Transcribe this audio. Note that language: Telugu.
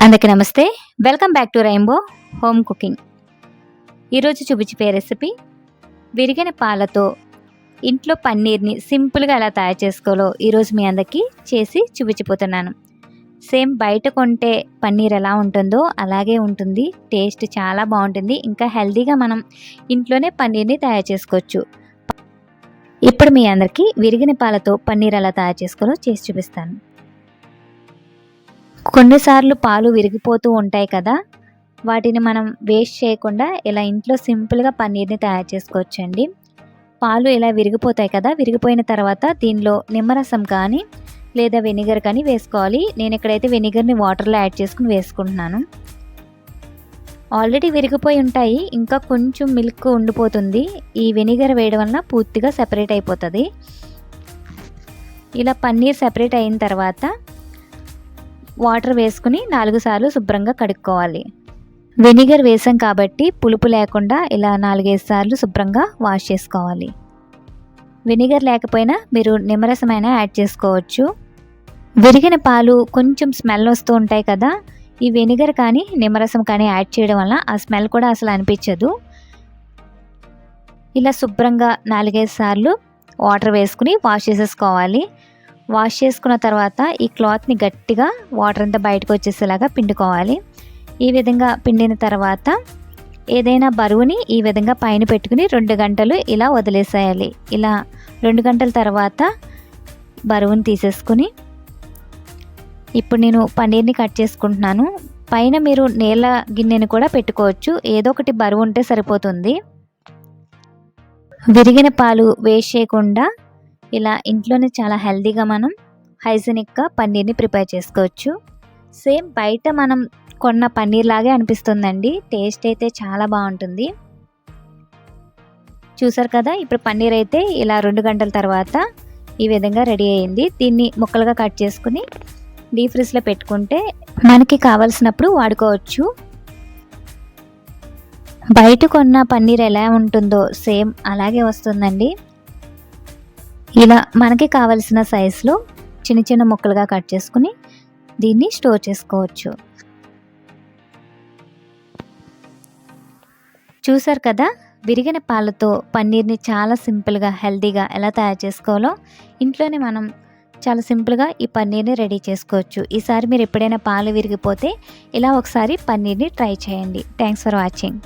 అందరికీ నమస్తే. Welcome back to rainbow home cooking. ఈరోజు చూపించే రెసిపీ విరిగిన పాలతో ఇంట్లో పన్నీర్ని సింపుల్గా ఎలా తయారు చేసుకోవాలో ఈరోజు మీ అందరికీ చేసి చూపించిపోతున్నాను. సేమ్ బయట కొంటే పన్నీర్ ఎలా ఉంటుందో అలాగే ఉంటుంది. టేస్ట్ చాలా బాగుంటుంది. ఇంకా హెల్తీగా మనం ఇంట్లోనే పన్నీర్ని తయారు చేసుకోవచ్చు. ఇప్పుడు మీ అందరికీ విరిగిన పాలతో పన్నీర్ ఎలా తయారు చేసుకోవాలో చేసి చూపిస్తాను. కొన్నిసార్లు పాలు విరిగిపోతూ ఉంటాయి కదా, వాటిని మనం వేస్ట్ చేయకుండా ఇలా ఇంట్లో సింపుల్గా పన్నీర్ని తయారు చేసుకోవచ్చండి. పాలు ఇలా విరిగిపోతాయి కదా, విరిగిపోయిన తర్వాత దీనిలో నిమ్మరసం కానీ లేదా వెనిగర్ కానీ వేసుకోవాలి. నేను ఇక్కడైతే వెనిగర్ని వాటర్లో యాడ్ చేసుకుని వేసుకుంటున్నాను. ఆల్రెడీ విరిగిపోయి ఉంటాయి, ఇంకా కొంచెం మిల్క్ ఉండిపోతుంది. ఈ వెనిగర్ వేయడం వలన పూర్తిగా సెపరేట్ అయిపోతుంది. ఇలా పన్నీర్ సెపరేట్ అయిన తర్వాత వాటర్ వేసుకుని 4 సార్లు శుభ్రంగా కడుక్కోవాలి. వెనిగర్ వేసాం కాబట్టి పులుపు లేకుండా ఇలా 4-5 సార్లు శుభ్రంగా వాష్ చేసుకోవాలి. వెనిగర్ లేకపోయినా మీరు నిమ్మరసమైనా యాడ్ చేసుకోవచ్చు. విరిగిన పాలు కొంచెం స్మెల్ వస్తూ ఉంటాయి కదా, ఈ వెనిగర్ కానీ నిమ్మరసం కానీ యాడ్ చేయడం వల్ల ఆ స్మెల్ కూడా అసలు అనిపించదు. ఇలా శుభ్రంగా 4-5 సార్లు వాటర్ వేసుకుని వాష్ చేసేసుకోవాలి. వాష్ చేసుకున్న తర్వాత ఈ క్లాత్ని గట్టిగా వాటర్ అంతా బయటకు వచ్చేసేలాగా పిండుకోవాలి. ఈ విధంగా పిండిన తర్వాత ఏదైనా బరువుని ఈ విధంగా పైన పెట్టుకుని 2 గంటలు ఇలా వదిలేసేయాలి. ఇలా 2 గంటల తర్వాత బరువుని తీసేసుకుని ఇప్పుడు నేను పన్నీర్ని కట్ చేసుకుంటున్నాను. పైన మీరు నీళ్ళ గిన్నెని కూడా పెట్టుకోవచ్చు, ఏదో ఒకటి బరువు ఉంటే సరిపోతుంది. విరిగిన పాలు వేస్ట్ చేయకుండా ఇలా ఇంట్లోనే చాలా హెల్తీగా మనం హైజీనిక్గా పన్నీర్ని ప్రిపేర్ చేసుకోవచ్చు. సేమ్ బయట మనం కొన్న పన్నీర్ లాగే అనిపిస్తుందండి. టేస్ట్ అయితే చాలా బాగుంటుంది. చూసారు కదా, ఇప్పుడు పన్నీర్ అయితే ఇలా 2 గంటల తర్వాత ఈ విధంగా రెడీ అయ్యింది. దీన్ని ముక్కలుగా కట్ చేసుకుని డీప్ ఫ్రిడ్జ్లో పెట్టుకుంటే మనకి కావాల్సినప్పుడు వాడుకోవచ్చు. బయట కొన్న పన్నీర్ ఎలా ఉంటుందో సేమ్ అలాగే వస్తుందండి. ఇలా మనకి కావలసిన సైజులో చిన్న చిన్న ముక్కలుగా కట్ చేసుకుని దీన్ని స్టోర్ చేసుకోవచ్చు. చూసారు కదా, విరిగిన పాలతో పన్నీర్ని చాలా సింపుల్గా హెల్తీగా ఎలా తయారు చేసుకోవాలో ఇంట్లోనే మనం చాలా సింపుల్గా ఈ పన్నీర్ని రెడీ చేసుకోవచ్చు. ఈసారి మీరు ఎప్పుడైనా పాలు విరిగిపోతే ఇలా ఒకసారి పన్నీర్ని ట్రై చేయండి. Thanks for watching.